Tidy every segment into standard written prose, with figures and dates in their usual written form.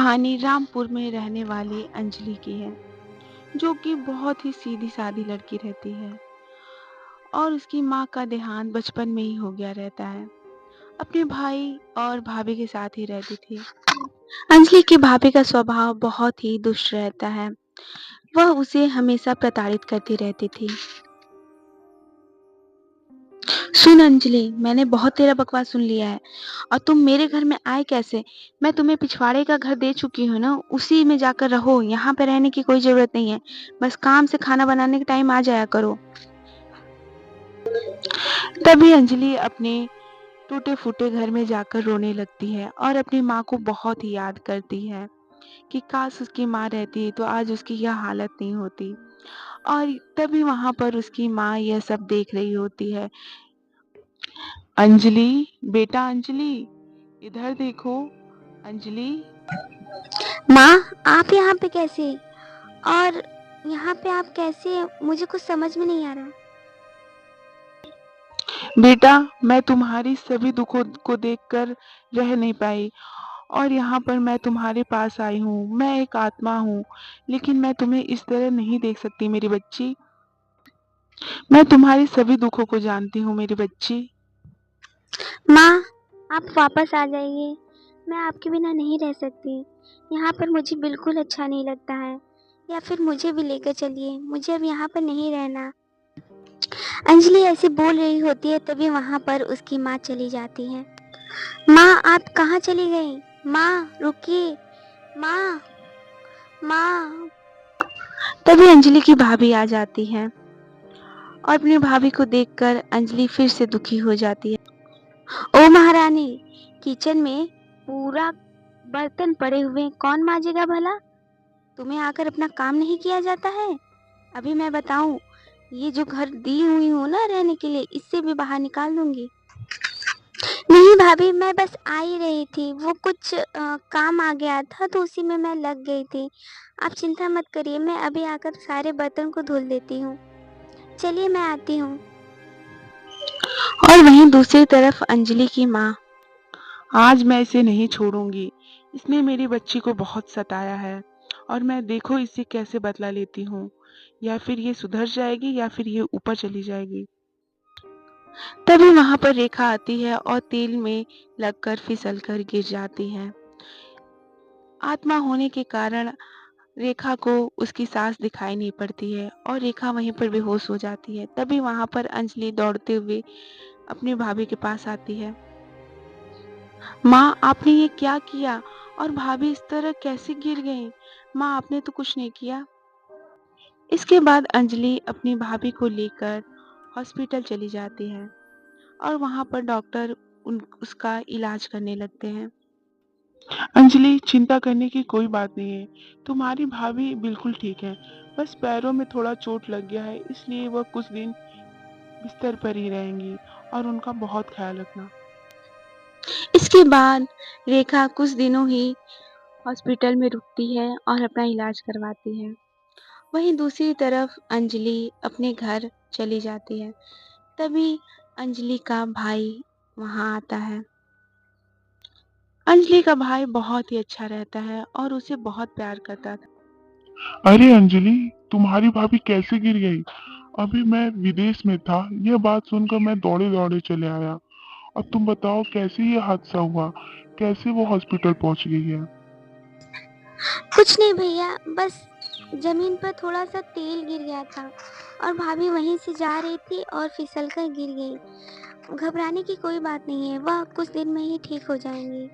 कहानी रामपुर में रहने वाली अंजलि की है, जो कि बहुत ही सीधी-सादी लड़की रहती है और उसकी माँ का देहांत बचपन में ही हो गया रहता है। अपने भाई और भाभी के साथ ही रहती थी। अंजलि की भाभी का स्वभाव बहुत ही दुष्ट रहता है। वह उसे हमेशा प्रताड़ित करती रहती थी। सुन अंजलि, मैंने बहुत तेरा बकवास सुन लिया है और तुम मेरे घर में आए कैसे? मैं तुम्हें पिछवाड़े का घर दे चुकी हूँ ना, उसी में जाकर रहो। यहाँ पे रहने की कोई जरूरत नहीं है। बस काम से खाना बनाने के टाइम आ जाया करो। तभी अंजलि अपने टूटे फूटे घर में जाकर रोने लगती है और अपनी माँ को बहुत ही याद करती है कि काश उसकी माँ रहती तो आज उसकी यह हालत नहीं होती। और तभी वहां पर उसकी माँ यह सब देख रही होती है। अंजलि, बेटा अंजलि, इधर देखो। अंजलि, माँ, आप यहाँ पे कैसे? और यहाँ पे आप कैसे? मुझे कुछ समझ में नहीं आ रहा। बेटा, मैं तुम्हारी सभी दुखों को देखकर रह नहीं पाई और यहाँ पर मैं तुम्हारे पास आई हूँ। मैं एक आत्मा हूँ, लेकिन मैं तुम्हें इस तरह नहीं देख सकती मेरी बच्ची। मैं तुम्हारी सभी दुखों को जानती हूँ मेरी बच्ची। माँ, आप वापस आ जाइए। मैं आपके बिना नहीं रह सकती। यहाँ पर मुझे बिल्कुल अच्छा नहीं लगता है। या फिर मुझे भी लेकर चलिए। मुझे अब यहाँ पर नहीं रहना। अंजलि ऐसे बोल रही होती है, तभी वहाँ पर उसकी माँ चली जाती है। माँ, आप कहाँ चली गई? माँ, रुकिए। माँ, माँ। तभी अंजलि की भाभी आ जाती है और अपनी भाभी को देखकर अंजलि फिर से दुखी हो जाती है। ओ महारानी, किचन में पूरा बर्तन पड़े हुए कौन मांजेगा भला? तुम्हें आकर अपना काम नहीं किया जाता है? अभी मैं बताऊं, ये जो घर दी हुई हूँ ना रहने के लिए, इससे भी बाहर निकाल दूंगी। नहीं भाभी, मैं बस आ ही रही थी। वो कुछ काम आ गया था तो उसी में मैं लग गई थी। आप चिंता मत करिए, मैं अभी आकर सारे बर्तन को धुल देती हूँ। चलिए, मैं आती हूँ। और वहीं दूसरी तरफ अंजलि की माँ, आज मैं इसे नहीं छोड़ूंगी। इसने मेरी बच्ची को बहुत सताया है और मैं देखो इससे कैसे बदला लेती हूँ। या फिर ये सुधर जाएगी या फिर ये ऊपर चली जाएगी। तभी वहां पर रेखा आती है और तेल में लगकर फिसलकर गिर जाती है। आत्मा होने के कारण रेखा को उसकी सांस दिखाई नहीं पड़ती है और रेखा वहीं पर बेहोश हो जाती है। तभी वहां पर अंजलि दौड़ते हुए अपनी भाभी के पास आती है। माँ, आपने ये क्या किया? और भाभी इस तरह कैसे गिर गई? माँ, आपने तो कुछ नहीं किया। इसके बाद अंजलि अपनी भाभी को लेकर हॉस्पिटल चली जाती है और वहां पर डॉक्टर उसका इलाज करने लगते हैं। अंजलि, चिंता करने की कोई बात नहीं है। तुम्हारी भाभी बिल्कुल ठीक है। बस पैरों में थोड़ा चोट लग गया है, इसलिए वह कुछ दिन बिस्तर पर ही रहेंगी और उनका बहुत ख्याल रखना। इसके बाद रेखा कुछ दिनों ही हॉस्पिटल में रुकती है और अपना इलाज करवाती है। वहीं दूसरी तरफ अंजलि अपने घर चली जाती है। तभी अंजलि का भाई वहां आता है। अंजलि का भाई बहुत ही अच्छा रहता है और उसे बहुत प्यार करता था। अरे अंजलि, तुम्हारी भाभी कैसे गिर गई? अभी मैं विदेश में था, यह बात सुनकर मैं दौड़े दौड़े चले आया। अब तुम बताओ कैसे ये हादसा हुआ, कैसे वो हॉस्पिटल पहुंच गई है? कुछ नहीं भैया, बस जमीन पर थोड़ा सा तेल गिर गया था और भाभी वहीं से जा रही थी और फिसल कर गिर गई। घबराने की कोई बात नहीं है, वह कुछ दिन में ही ठीक हो जाएंगी।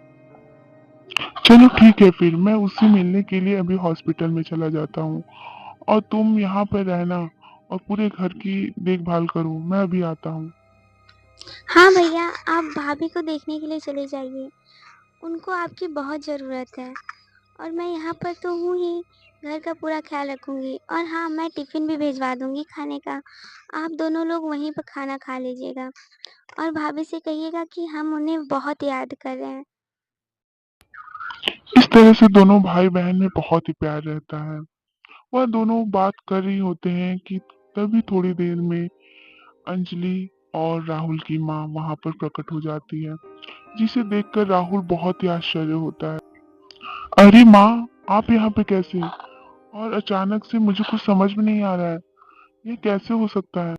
चलो ठीक है, फिर मैं उससे मिलने के लिए अभी हॉस्पिटल में चला जाता हूँ और तुम यहाँ पर रहना और पूरे घर की देखभाल करो, मैं अभी आता हूँ। हाँ भैया, आप भाभी को देखने के लिए चले जाइए। उनको आपकी बहुत ज़रूरत है और मैं यहाँ पर तो हूँ ही। घर का पूरा ख्याल रखूंगी और हाँ, मैं टिफ़िन भी भिजवा दूंगी खाने का। आप दोनों लोग वहीं पर खाना खा लीजिएगा और भाभी से कहिएगा कि हम उन्हें बहुत याद कर रहे हैं। इस तरह से दोनों भाई बहन में बहुत ही प्यार रहता है। वह दोनों बात कर रही होते हैं कि तभी थोड़ी देर में अंजलि और राहुल की माँ वहां पर प्रकट हो जाती है, जिसे देखकर राहुल बहुत ही आश्चर्य होता है। अरे माँ, आप यहाँ पे कैसे? और अचानक से मुझे कुछ समझ में नहीं आ रहा है। ये कैसे हो सकता है?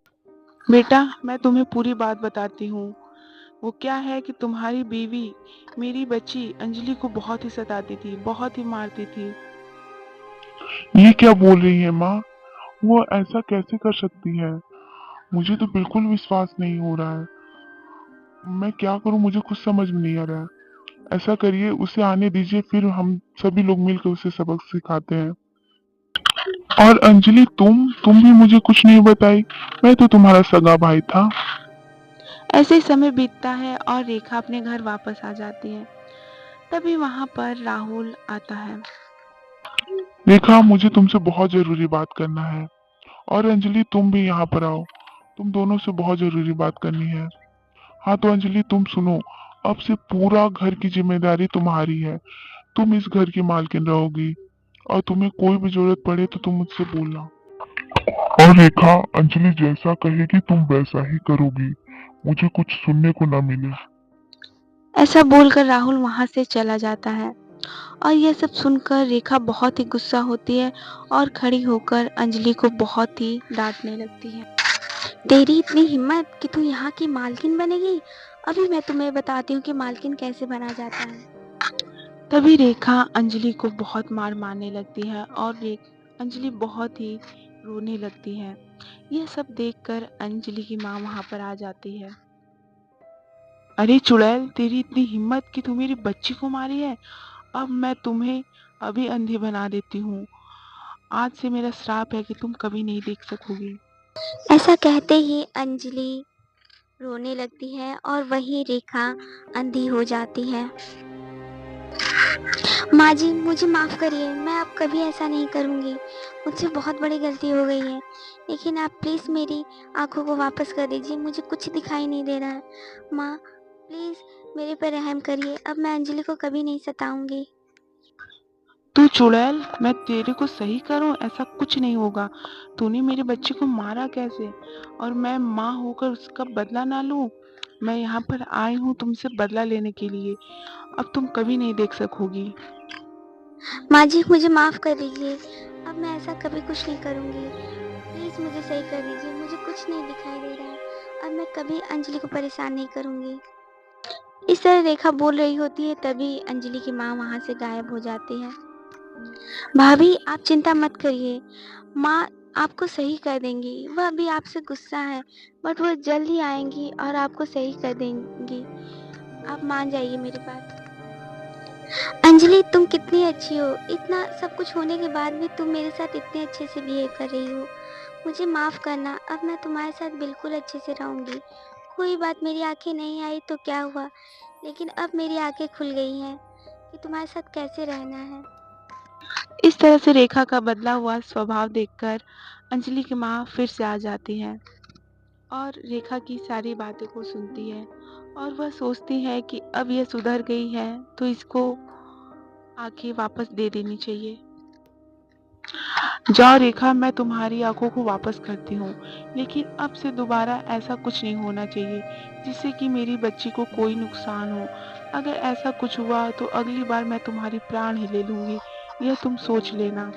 बेटा, मैं तुम्हें पूरी बात बताती हूँ। वो क्या है कि तुम्हारी बीवी मेरी बच्ची अंजलि को बहुत ही सताती थी, बहुत ही मारती थी। ये क्या बोल रही है माँ? वो ऐसा कैसे कर सकती है? मुझे तो बिल्कुल विश्वास नहीं हो रहा है। मैं क्या करूँ, मुझे कुछ समझ में नहीं आ रहा है। ऐसा करिए, उसे आने दीजिए, फिर हम सभी लोग मिलकर उसे सबक सिखाते हैं। और अंजलि, तुम भी मुझे कुछ नहीं बताई। मैं तो तुम्हारा सगा भाई था। ऐसे ही समय बीतता है और रेखा अपने घर वापस आ जाती है। तभी वहां पर राहुल आता है। रेखा, मुझे तुमसे बहुत जरूरी बात करना है। और अंजलि, तुम भी यहाँ पर आओ। तुम दोनों से बहुत जरूरी बात करनी है। हाँ तो अंजलि, तुम सुनो। अब से पूरा घर की जिम्मेदारी तुम्हारी है। तुम इस घर की मालकिन रहोगी। और तुम्हें कोई भी जरूरत पड़े तो तुम मुझसे बोलना। और रेखा, अंजलि जैसा कहेगी तुम वैसा ही करोगी। मुझे कुछ सुनने को ना मिले। ऐसा बोलकर राहुल वहां से चला जाता है और यह सब सुनकर रेखा बहुत ही गुस्सा होती है और खड़ी होकर अंजलि को बहुत ही डांटने लगती है। तेरी इतनी हिम्मत कि तू यहाँ की मालकिन बनेगी? अभी मैं तुम्हें बताती हूँ कि मालकिन कैसे बना जाता है। तभी रेखा अंजलि को बहुत मार मारने लगती है और अंजलि बहुत ही रोने लगती है। यह सब देखकर अंजलि की माँ वहां पर आ जाती है। अरे चुड़ैल, तेरी इतनी हिम्मत कि तू मेरी बच्ची को मारी है। अब मैं तुम्हें अभी अंधी बना देती हूँ। आज से मेरा श्राप है कि तुम कभी नहीं देख सकोगी। ऐसा कहते ही अंजलि रोने लगती है और वही रेखा अंधी हो जाती है। माँ जी, मुझे माफ़ करिए, मैं अब कभी ऐसा नहीं करूँगी। मुझसे बहुत बड़ी गलती हो गई है, लेकिन आप प्लीज़ मेरी आँखों को वापस कर दीजिए, मुझे कुछ दिखाई नहीं दे रहा है। माँ, प्लीज़ मेरे पर रहम करिए, अब मैं अंजलि को कभी नहीं सताऊँगी। तू चुड़ैल, मैं तेरे को सही करूं, ऐसा कुछ नहीं होगा। तूने मेरे बच्चे को मारा कैसे? और मैं माँ होकर उसका बदला ना लूं? मैं यहाँ पर आई हूँ तुमसे बदला लेने के लिए। अब तुम कभी नहीं देख सकोगी। माँ जी, मुझे माफ़ कर दीजिए, अब मैं ऐसा कभी कुछ नहीं करूँगी। प्लीज़ मुझे सही कर दीजिए, मुझे कुछ नहीं दिखाई दे रहा है। अब मैं कभी अंजलि को परेशान नहीं करूँगी। इस तरह रेखा बोल रही होती है, तभी अंजलि की माँ वहाँ से गायब हो जाती है। भाभी, आप चिंता मत करिए, माँ आपको सही कर देंगी। वह अभी आपसे गुस्सा है, बट वो जल्द ही आएंगी और आपको सही कर देंगी। आप मान जाइए मेरी बात। अंजलि, तुम कितनी अच्छी हो, इतना सब कुछ होने के बाद भी तुम मेरे साथ इतने अच्छे से बिहेव कर रही हो। मुझे माफ़ करना, अब मैं तुम्हारे साथ बिल्कुल अच्छे से रहूँगी। कोई बात, मेरी आंखें नहीं आई तो क्या हुआ, लेकिन अब मेरी आंखें खुल गई हैं कि तुम्हारे साथ कैसे रहना है। इस तरह से रेखा का बदला हुआ स्वभाव देखकर अंजलि की माँ फिर से आ जाती है और रेखा की सारी बातों को सुनती है और वह सोचती है कि अब यह सुधर गई है तो इसको आंखें वापस दे देनी चाहिए। जाओ रेखा, मैं तुम्हारी आंखों को वापस करती हूँ, लेकिन अब से दोबारा ऐसा कुछ नहीं होना चाहिए जिससे कि मेरी बच्ची को कोई नुकसान हो। अगर ऐसा कुछ हुआ तो अगली बार मैं तुम्हारी प्राण ही ले लूंगी, यह तुम सोच लेना।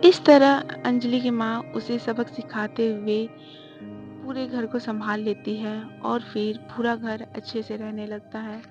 इस तरह अंजलि की माँ उसे सबक सिखाते हुए पूरे घर को संभाल लेती है और फिर पूरा घर अच्छे से रहने लगता है।